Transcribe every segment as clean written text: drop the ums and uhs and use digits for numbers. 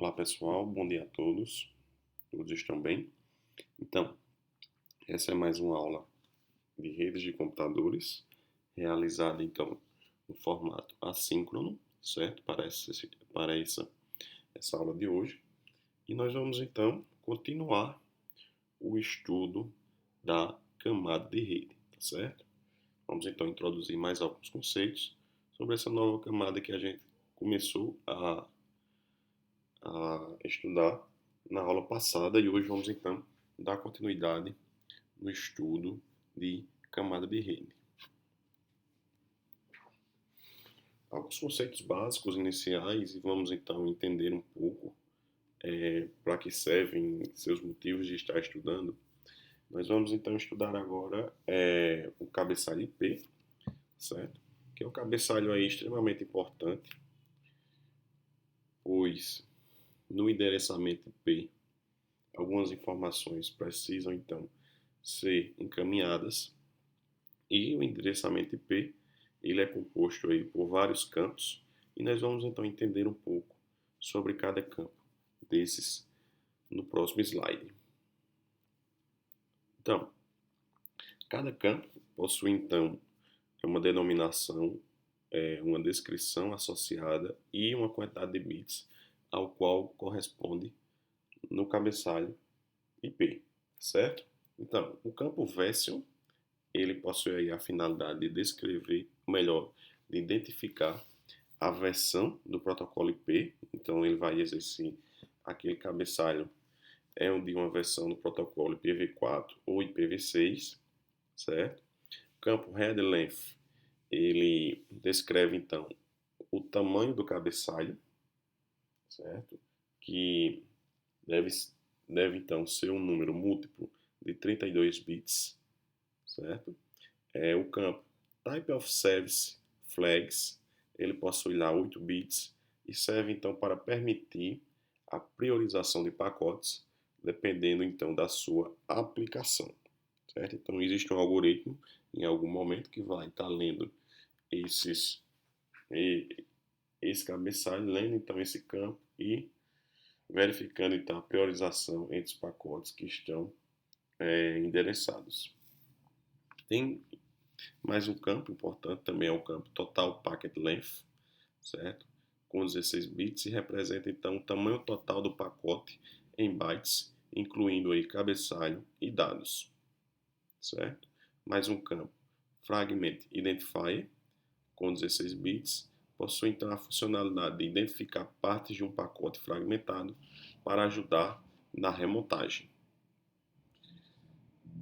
Olá pessoal, bom dia a todos. Todos estão bem? Então, essa é mais uma aula de redes de computadores, realizada então no formato assíncrono, certo? Para essa aula de hoje. E nós vamos então continuar o estudo da camada de rede, tá certo? Vamos então introduzir mais alguns conceitos sobre essa nova camada que a gente começou a estudar na aula passada e hoje vamos então dar continuidade no estudo de camada de rede. Alguns conceitos básicos iniciais e vamos então entender um pouco para que servem seus motivos de estar estudando. Nós vamos então estudar agora o cabeçalho IP, certo? Que é um cabeçalho aí extremamente importante, pois no endereçamento IP algumas informações precisam então ser encaminhadas e o endereçamento IP ele é composto aí por vários campos e nós vamos então entender um pouco sobre cada campo desses no próximo slide. Então, cada campo possui então uma denominação, uma descrição associada e uma quantidade de bits ao qual corresponde no cabeçalho IP, certo? Então, o campo version ele possui aí a finalidade de descrever, ou melhor, de identificar a versão do protocolo IP. Então, ele vai exercer aquele cabeçalho de uma versão do protocolo IPv4 ou IPv6, certo? O campo head length ele descreve então o tamanho do cabeçalho, certo? Que deve, deve então ser um número múltiplo de 32 bits, certo? O campo Type of Service Flags, ele possui lá 8 bits e serve então para permitir a priorização de pacotes, dependendo então da sua aplicação, certo? Então existe um algoritmo em algum momento que vai estar lendo esse cabeçalho, lendo então esse campo e verificando então a priorização entre os pacotes que estão endereçados. Tem mais um campo importante também é o campo Total Packet Length, certo? Com 16 bits e representa então o tamanho total do pacote em bytes, incluindo aí cabeçalho e dados, certo? Mais um campo Fragment Identifier com 16 bits possui então a funcionalidade de identificar partes de um pacote fragmentado para ajudar na remontagem.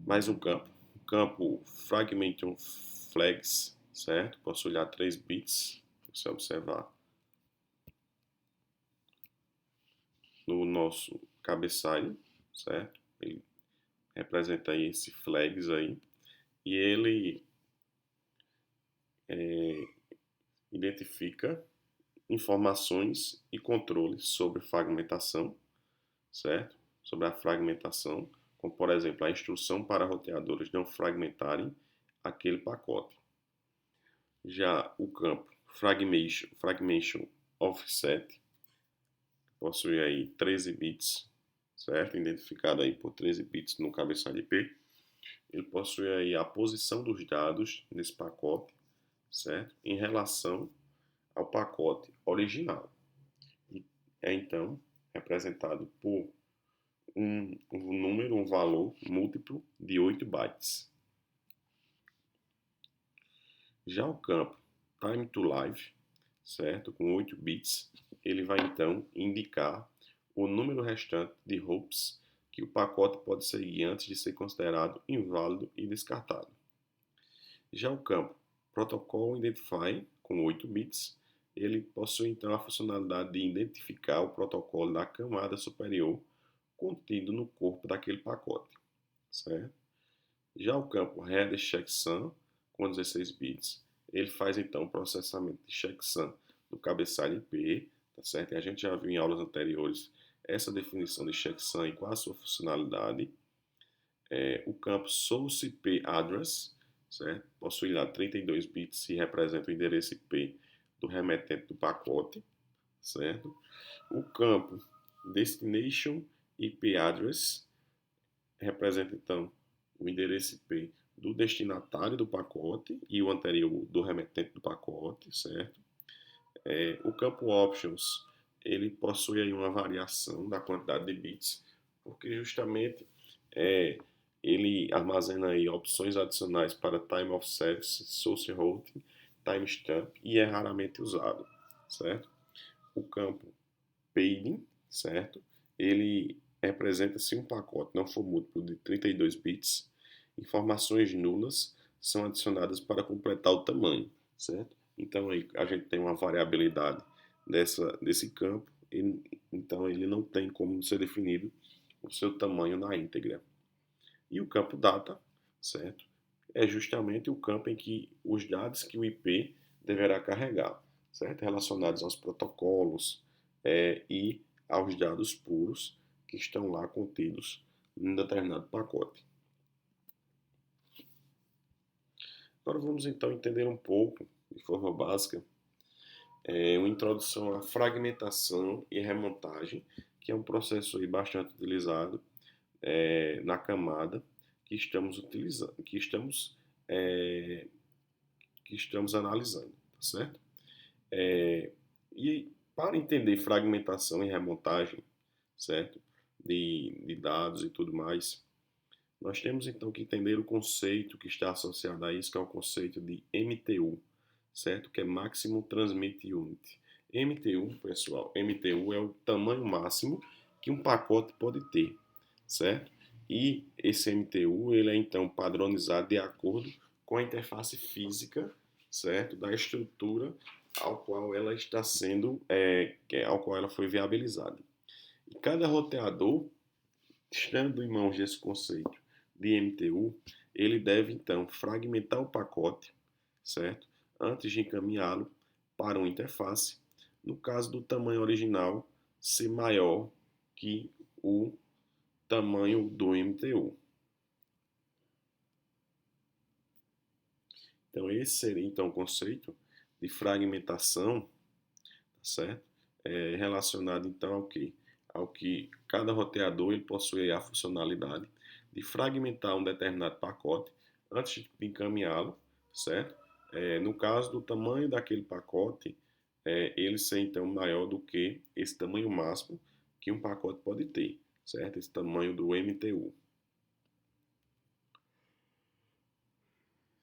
Mais um campo, o campo Fragmentation Flags, certo? Possui lá 3 bits, se você observar no nosso cabeçalho, certo? Ele representa aí esse flags aí e ele identifica informações e controles sobre fragmentação, certo? Sobre a fragmentação, como por exemplo a instrução para roteadores não fragmentarem aquele pacote. Já o campo Fragmentation Offset possui aí 13 bits, certo? Identificado aí por 13 bits no cabeçalho IP. Ele possui aí a posição dos dados nesse pacote, certo? Em relação ao pacote original. E é então representado por um número, um valor múltiplo de 8 bytes. Já o campo Time to Live, certo? Com 8 bits, ele vai então indicar o número restante de hops que o pacote pode seguir antes de ser considerado inválido e descartado. Já o campo Protocol Identify, com 8 bits, ele possui então a funcionalidade de identificar o protocolo da camada superior contido no corpo daquele pacote, certo? Já o campo Header Checksum, com 16 bits, ele faz então o processamento de checksum do cabeçalho IP, tá certo? E a gente já viu em aulas anteriores essa definição de checksum e qual a sua funcionalidade. O campo Source IP Address, certo? Possui lá 32 bits e representa o endereço IP do remetente do pacote, certo? O campo Destination IP Address representa, então, o endereço IP do destinatário do pacote e o anterior do remetente do pacote, certo? O campo Options, ele possui aí uma variação da quantidade de bits, porque justamente é, ele armazena aí opções adicionais para Time of Service, Source Routing, Timestamp e é raramente usado, certo? O campo Padding, certo? Ele representa se um pacote não for múltiplo de 32 bits, informações nulas são adicionadas para completar o tamanho, certo? Então aí a gente tem uma variabilidade desse campo, e, então ele não tem como ser definido o seu tamanho na íntegra. E o campo data, certo? É justamente o campo em que os dados que o IP deverá carregar, certo? Relacionados aos protocolos e aos dados puros que estão lá contidos em determinado pacote. Agora vamos então entender um pouco, de forma básica, uma introdução à fragmentação e remontagem, que é um processo aí bastante utilizado na camada que estamos utilizando, é, que estamos analisando, tá certo? E para entender fragmentação e remontagem, certo? De dados e tudo mais, nós temos então que entender o conceito que está associado a isso, que é o conceito de MTU, certo? Que é Maximum Transmit Unit. MTU, pessoal, MTU é o tamanho máximo que um pacote pode ter, certo? E esse MTU ele é então padronizado de acordo com a interface física, certo? Da estrutura ao qual ela está sendo, ao qual ela foi viabilizada. E cada roteador, estando em mãos desse conceito de MTU, ele deve então fragmentar o pacote, certo? Antes de encaminhá-lo para uma interface, no caso do tamanho original ser maior que o tamanho do MTU. Então esse seria então o conceito de fragmentação, certo? Relacionado então ao que? Ao que cada roteador ele possui a funcionalidade de fragmentar um determinado pacote antes de encaminhá-lo, certo? No caso do tamanho daquele pacote, ele ser então maior do que esse tamanho máximo que um pacote pode ter, certo? Esse tamanho do MTU.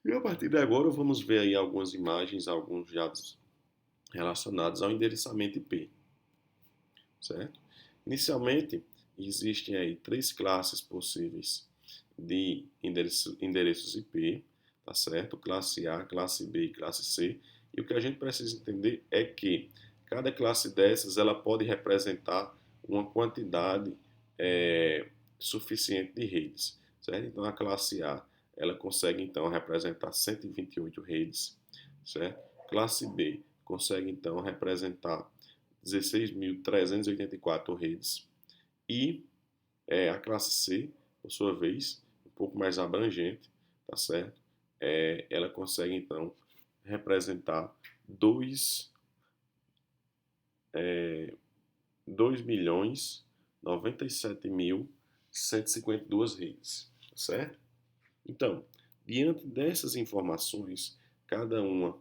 E a partir de agora vamos ver aí algumas imagens, alguns dados relacionados ao endereçamento IP, certo? Inicialmente, existem aí três classes possíveis de endereços IP, tá certo? Classe A, classe B e classe C. E o que a gente precisa entender é que cada classe dessas ela pode representar uma quantidade suficiente de redes, certo? Então a classe A ela consegue então representar 128 redes, certo? Classe B consegue então representar 16.384 redes e a classe C, por sua vez, um pouco mais abrangente, tá certo? Ela consegue então representar 2 milhões 97.152 redes, tá certo? Então, diante dessas informações, cada uma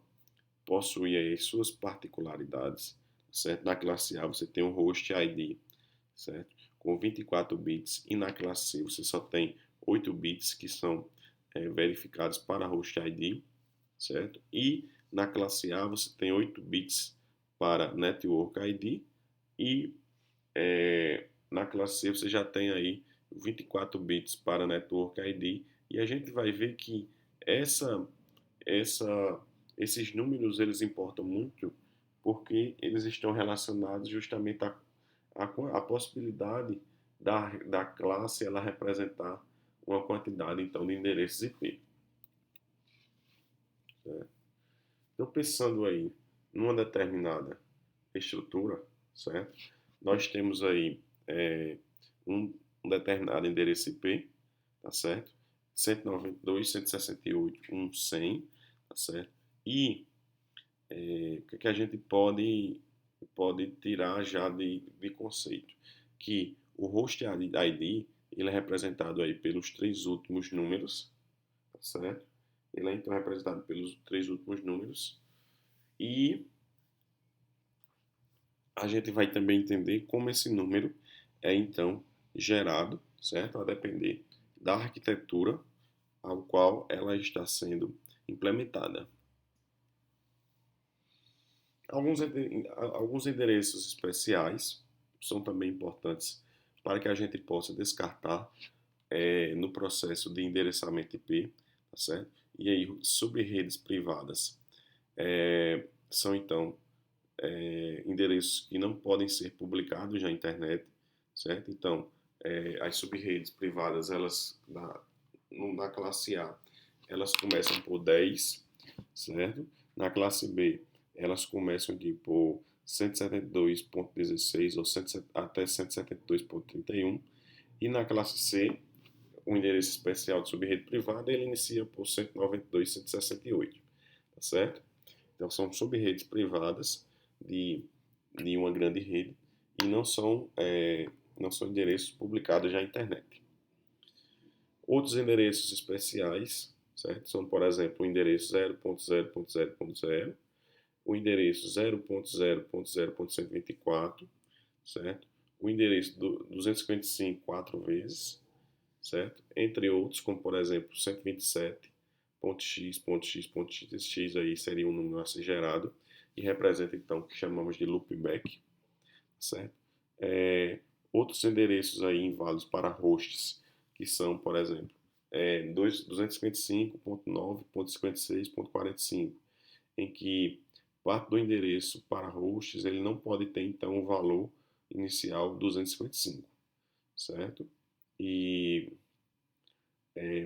possui aí suas particularidades, certo? Na classe A você tem o host ID, certo? Com 24 bits, e na classe C você só tem 8 bits que são verificados para host ID, certo? E na classe A você tem 8 bits para network ID e na classe C você já tem aí 24 bits para network ID, e a gente vai ver que essa, essa, esses números eles importam muito porque eles estão relacionados justamente a possibilidade da classe ela representar uma quantidade então de endereços IP. Certo? Então pensando aí numa determinada estrutura, certo? Nós temos aí um determinado endereço IP, tá certo? 192, 168, 100, tá certo? E o que a gente pode tirar já de conceito? que o host ID ele é representado aí pelos 3 últimos números, tá certo? Ele é então representado pelos 3 últimos números e a gente vai também entender como esse número é então gerado, certo? A depender da arquitetura ao qual ela está sendo implementada. Alguns endereços especiais são também importantes para que a gente possa descartar no processo de endereçamento IP, tá certo? E aí, sub-redes privadas são então endereços que não podem ser publicados na internet, certo? Então, as sub-redes privadas, elas na classe A, elas começam por 10, certo? Na classe B, elas começam aqui por 172.16 ou até 172.31 e na classe C, o endereço especial de subrede privada, ele inicia por 192.168, tá certo? Então são subredes privadas de uma grande rede e não são endereços publicados na internet. Outros endereços especiais, certo? São, por exemplo, o endereço 0.0.0.0, o endereço 0.0.0.124, certo? O endereço 255 quatro vezes, certo? Entre outros, como por exemplo 127.x.x.x aí seria um número a ser gerado e representa então o que chamamos de loopback, certo? Outros endereços aí inválidos para hosts, que são, por exemplo, 255.9.56.45, em que parte do endereço para hosts ele não pode ter então o valor inicial 255, certo? E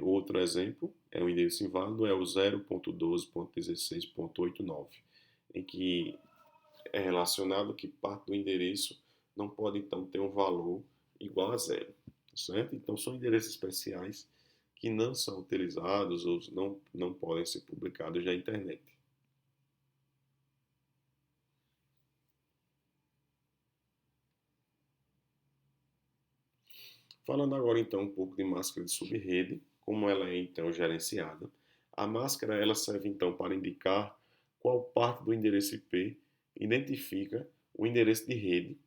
outro exemplo é o endereço inválido, é o 0.12.16.89, em que é relacionado que parte do endereço não pode então ter um valor igual a zero, certo? Então são endereços especiais que não são utilizados ou não podem ser publicados na internet. Falando agora então um pouco de máscara de subrede, como ela é então gerenciada. A máscara ela serve então para indicar qual parte do endereço IP identifica o endereço de rede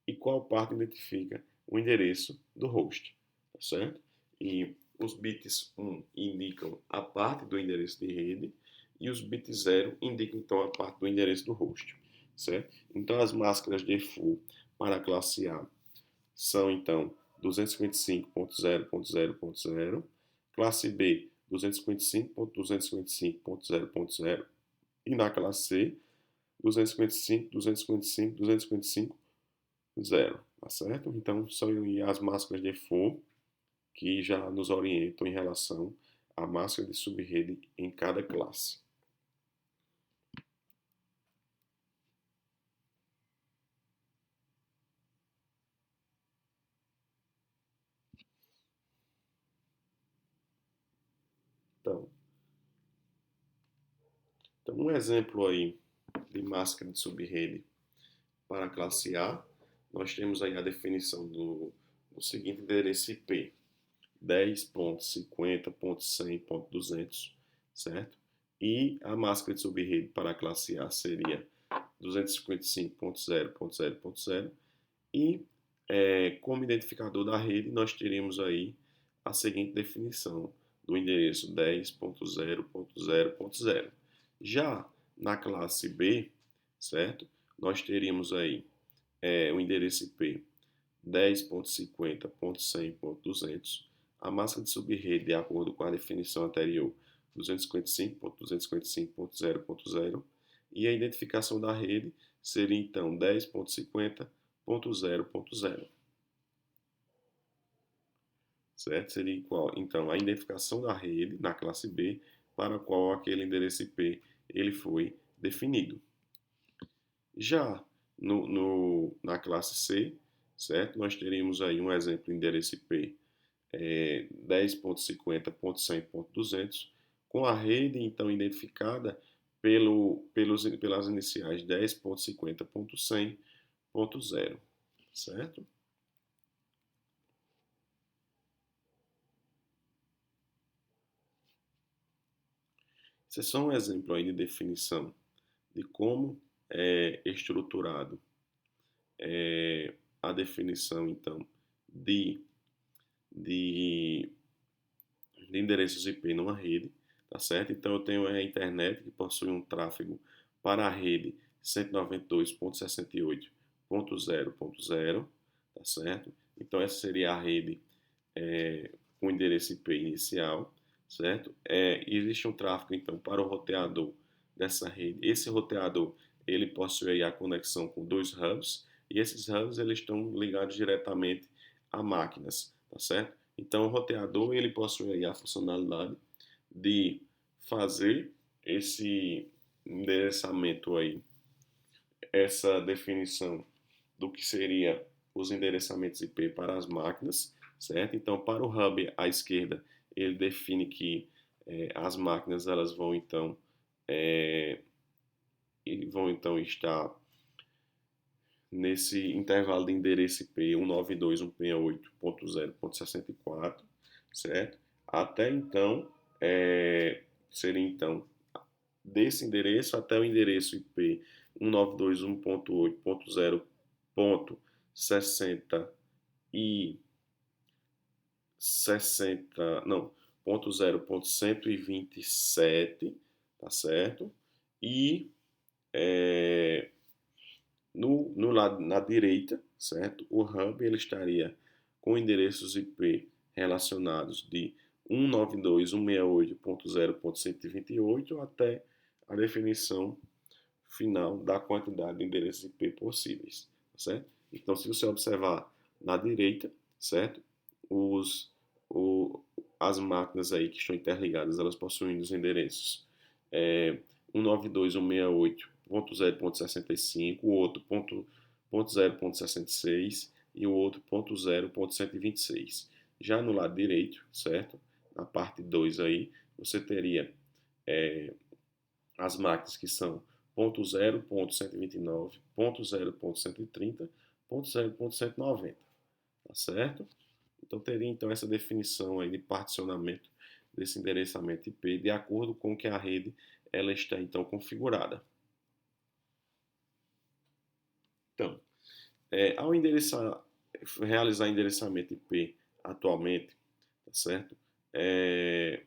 e qual parte identifica o endereço do host, tá certo? E os bits 1 indicam a parte do endereço de rede e os bits 0 indicam então a parte do endereço do host, certo? Então as máscaras default para a classe A são então 255.0.0.0, classe B 255.255.0.0 e na classe C 255, 255, 255, 0, tá certo? Então são as máscaras de default que já nos orientam em relação à máscara de subrede em cada classe. Então um exemplo aí de máscara de subrede para a classe A, nós temos aí a definição do seguinte endereço IP: 10.50.100.200, certo? E a máscara de subrede para a classe A seria 255.0.0.0 e como identificador da rede nós teríamos aí a seguinte definição do endereço 10.0.0.0. Já na classe B, certo? Nós teríamos aí o endereço IP 10.50.100.200, a máscara de subrede, de acordo com a definição anterior, 255.255.0.0, e a identificação da rede seria então 10.50.0.0. Certo? Seria igual, então, a identificação da rede na classe B para a qual aquele endereço IP ele foi definido. Já na classe C, certo? Nós teríamos aí um exemplo de endereço IP 10.50.100.200 com a rede então identificada pelas iniciais 10.50.100.0, certo? Isso é só um exemplo aí de definição de como é estruturado a definição, então, de, de, de endereços IP numa rede, tá certo? Então, eu tenho a internet que possui um tráfego para a rede 192.68.0.0, tá certo? Então, essa seria a rede com endereço IP inicial, certo? Existe um tráfego, então, para o roteador dessa rede. Esse roteador, ele possui a conexão com dois hubs, e esses hubs, eles estão ligados diretamente a máquinas, tá certo? Então, o roteador, ele possui a funcionalidade de fazer esse endereçamento aí, essa definição do que seria os endereçamentos IP para as máquinas, certo? Então, para o hub à esquerda, ele define que as máquinas elas é, vão então estar nesse intervalo de endereço IP 192.168.0.64, certo? Até então, seria então desse endereço até o endereço IP 192.168.0.60 e 60, não, 0.127, tá certo? E no lado na direita, certo? O hub ele estaria com endereços IP relacionados de 192.168.0.128 até a definição final da quantidade de endereços IP possíveis, tá certo? Então, se você observar na direita, certo? Os, o, as máquinas aí que estão interligadas, elas possuem os endereços 192.168.0.65, o outro 0.66 e o outro 0.126. Já no lado direito, certo? Na parte 2 aí, você teria as máquinas que são 0.0.129, 0.130, 0.190, tá certo? Então teria então essa definição aí de particionamento desse endereçamento IP de acordo com que a rede ela está então configurada. Então, ao realizar endereçamento IP atualmente, tá certo? É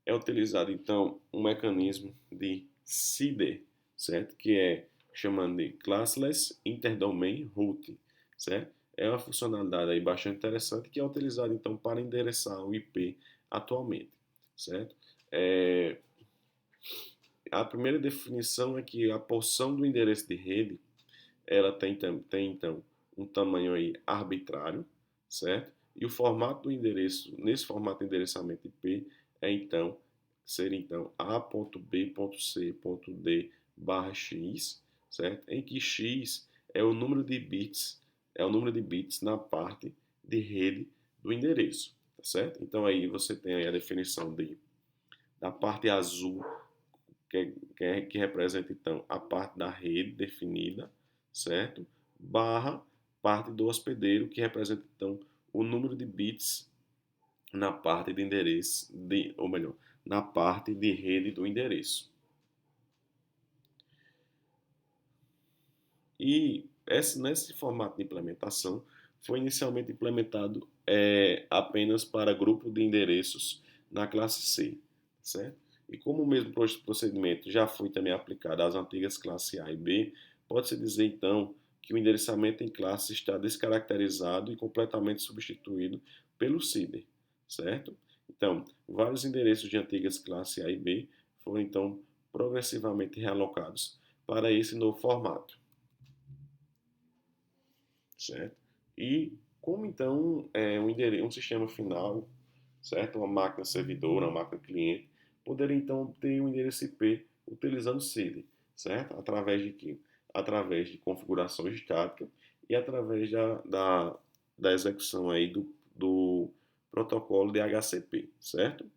utilizado então um mecanismo de CIDR, certo? Que é chamando de Classless Interdomain Routing, certo? É uma funcionalidade aí bastante interessante que é utilizada então para endereçar o IP atualmente, certo? A primeira definição é que a porção do endereço de rede ela tem então um tamanho aí arbitrário, certo? E o formato do endereço, nesse formato de endereçamento IP, seria então a.b.c.d barra x, certo? Em que x é o número de bits, na parte de rede do endereço, tá certo? Então aí você tem aí a definição da parte azul, que representa então a parte da rede definida, certo? Barra parte do hospedeiro, que representa então o número de bits na parte de endereço, ou melhor, na parte de rede do endereço. E nesse formato de implementação foi inicialmente implementado apenas para grupo de endereços na classe C, certo? E como o mesmo procedimento já foi também aplicado às antigas classes A e B, pode-se dizer então que o endereçamento em classe está descaracterizado e completamente substituído pelo CIDR, certo? Então, vários endereços de antigas classes A e B foram então progressivamente realocados para esse novo formato, certo? E como então um sistema final, certo? Uma máquina servidora, uma máquina cliente, poderia então ter um endereço IP utilizando CIDR, certo? Através de quê? Através de configuração estática e através da execução aí do protocolo DHCP, certo?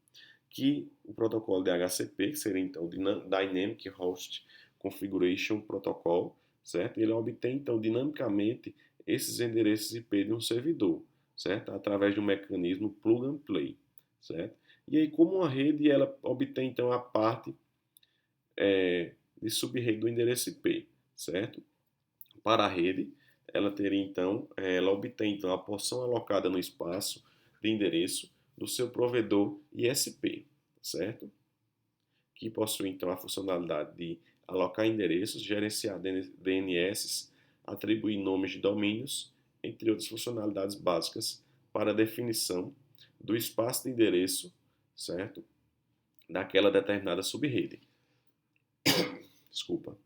Que o protocolo DHCP, que seria então o Dynamic Host Configuration Protocol, certo? Ele obtém então dinamicamente esses endereços IP de um servidor, certo? Através de um mecanismo plug and play, certo? E aí, como uma rede, ela obtém então a parte de subrede do endereço IP, certo? Para a rede, ela teria então, ela obtém então a porção alocada no espaço de endereço do seu provedor ISP, certo? Que possui então a funcionalidade de alocar endereços, gerenciar DNS, atribuir nomes de domínios, entre outras funcionalidades básicas para a definição do espaço de endereço, certo? Daquela determinada subrede. Desculpa.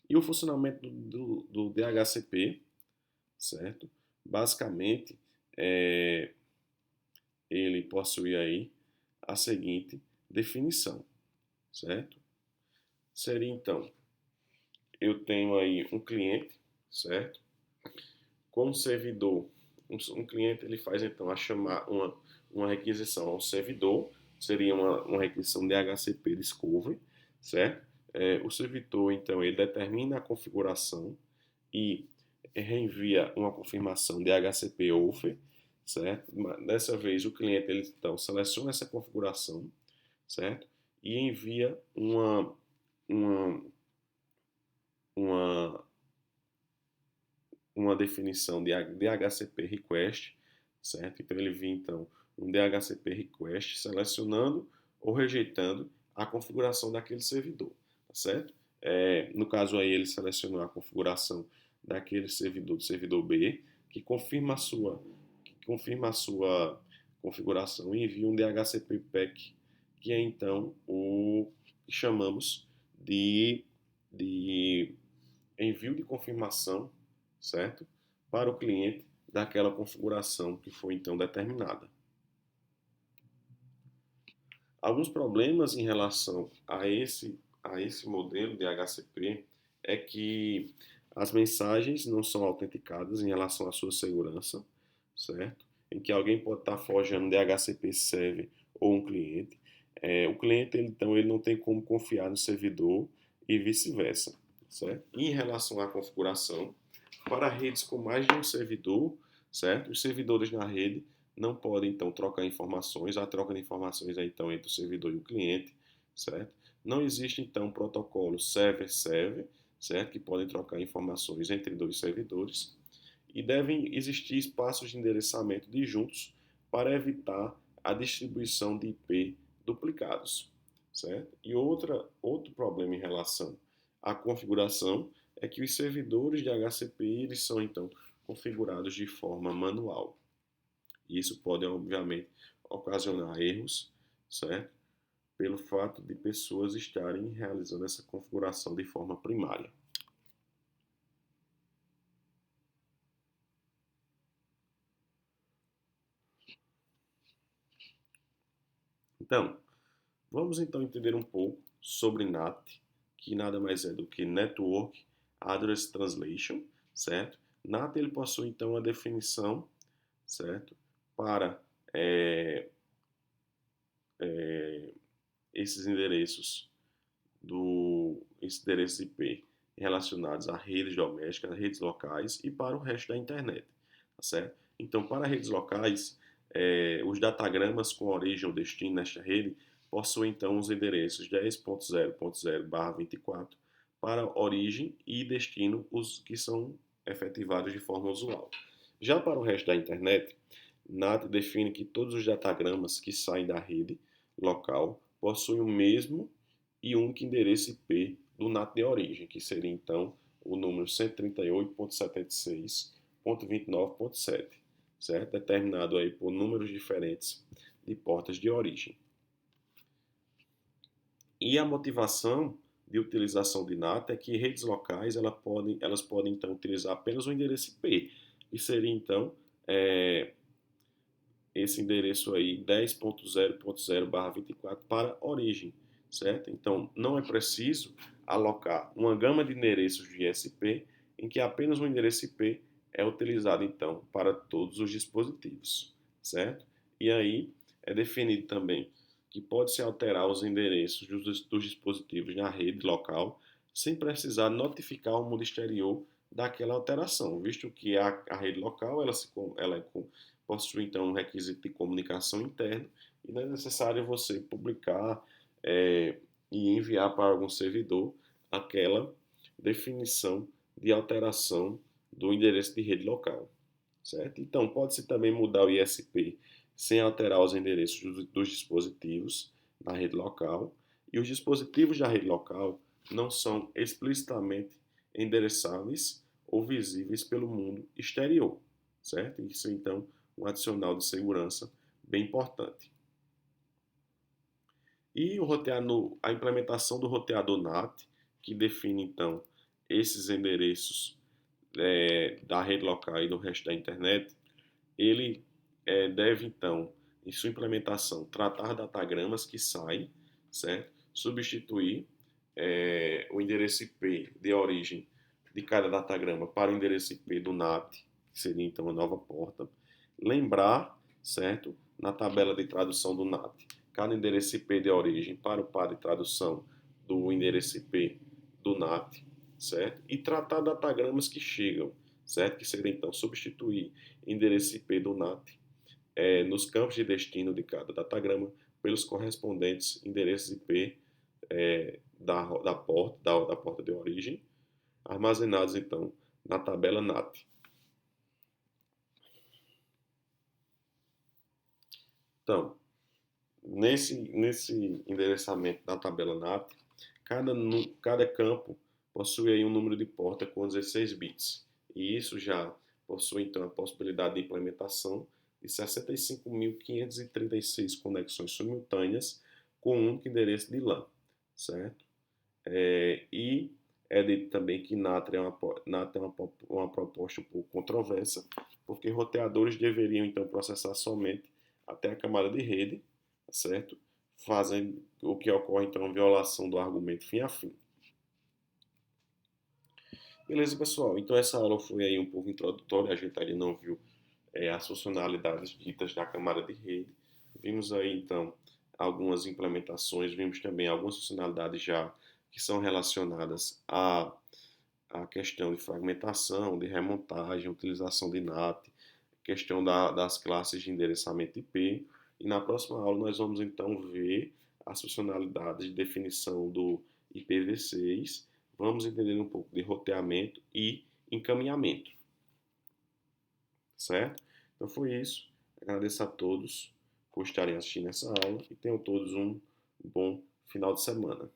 E o funcionamento do DHCP, certo? Basicamente, ele possui aí a seguinte definição, certo? Seria então, eu tenho aí um cliente, certo? Com um servidor, um cliente ele faz então a chamar uma requisição ao servidor, seria uma requisição DHCP Discovery, certo? O servidor então ele determina a configuração e reenvia uma confirmação DHCP Offer, certo? Dessa vez o cliente ele então seleciona essa configuração, certo? E envia uma, uma, uma definição de DHCP Request, certo? Então ele envia então um DHCP Request selecionando ou rejeitando a configuração daquele servidor, tá certo? No caso aí ele selecionou a configuração daquele servidor, do servidor B, que confirma a sua configuração e envia um DHCP PACK, que é então o que chamamos de envio de confirmação, certo? Para o cliente daquela configuração que foi então determinada. Alguns problemas em relação a esse modelo de HCP é que as mensagens não são autenticadas em relação à sua segurança, certo? Em que alguém pode estar forjando DHCP server ou um cliente. O cliente, então, ele não tem como confiar no servidor e vice-versa, certo? E em relação à configuração, para redes com mais de um servidor, certo? Os servidores na rede não podem, então, trocar informações. A troca de informações é, então, entre o servidor e o cliente, certo? Não existe, então, protocolo server-server, certo? Que podem trocar informações entre dois servidores. E devem existir espaços de endereçamento disjuntos para evitar a distribuição de IP duplicados, certo? E outro problema em relação à configuração é que os servidores de HCP eles são, então, configurados de forma manual. Isso pode, obviamente, ocasionar erros, certo? Pelo fato de pessoas estarem realizando essa configuração de forma primária. Então, vamos então entender um pouco sobre NAT, que nada mais é do que Network Address Translation, certo? NAT ele possui então a definição, certo? Para esses endereços esses endereços IP relacionados a redes domésticas, redes locais e para o resto da internet, tá certo? Então, para redes locais, os datagramas com origem ou destino nesta rede possuem então os endereços 10.0.0/24 para origem e destino, os que são efetivados de forma usual. Já para o resto da internet, NAT define que todos os datagramas que saem da rede local possuem o mesmo e único endereço IP do NAT de origem, que seria então o número 138.76.29.7, certo? Determinado aí por números diferentes de portas de origem. E a motivação de utilização de NAT é que redes locais elas podem então utilizar apenas o endereço IP, que seria então esse endereço aí 10.0.0/24 para origem, certo? Então não é preciso alocar uma gama de endereços de ISP em que apenas um endereço IP é utilizado então para todos os dispositivos, certo? E aí é definido também que pode-se alterar os endereços dos dispositivos na rede local sem precisar notificar o mundo exterior daquela alteração, visto que a rede local ela é possui então um requisito de comunicação interna e não é necessário você publicar é, e enviar para algum servidor aquela definição de alteração do endereço de rede local, certo? Então, pode-se também mudar o ISP sem alterar os endereços dos dispositivos na rede local, e os dispositivos da rede local não são explicitamente endereçáveis ou visíveis pelo mundo exterior, certo? Isso, então, um adicional de segurança bem importante. E a implementação do roteador NAT, que define, então, esses endereços da rede local e do resto da internet, ele deve, então, em sua implementação, tratar datagramas que saem, certo? Substituir o endereço IP de origem de cada datagrama para o endereço IP do NAT, que seria, então, a nova porta. Lembrar, certo? Na tabela de tradução do NAT, cada endereço IP de origem para o par de tradução do endereço IP do NAT, certo? E tratar datagramas que chegam, certo? Que seria, então, substituir endereço IP do NAT nos campos de destino de cada datagrama pelos correspondentes endereços IP da porta de origem, armazenados, então, na tabela NAT. Então, nesse endereçamento da tabela NAT, cada campo possui aí um número de porta com 16 bits. E isso já possui, então, a possibilidade de implementação de 65.536 conexões simultâneas com um único endereço de LAN, certo? E é dito também que NAT é uma proposta um pouco controversa, porque roteadores deveriam, então, processar somente até a camada de rede, certo? Fazem o que ocorre, então, a violação do argumento fim a fim. Beleza, pessoal? Então, essa aula foi aí um pouco introdutória, a gente ainda não viu as funcionalidades ditas da camada de rede. Vimos aí, então, algumas implementações, vimos também algumas funcionalidades já que são relacionadas à questão de fragmentação, de remontagem, utilização de NAT, questão das classes de endereçamento IP. E na próxima aula nós vamos então ver as funcionalidades de definição do IPv6, vamos entender um pouco de roteamento e encaminhamento, certo? Então foi isso. Agradeço a todos por estarem assistindo essa aula e tenham todos um bom final de semana.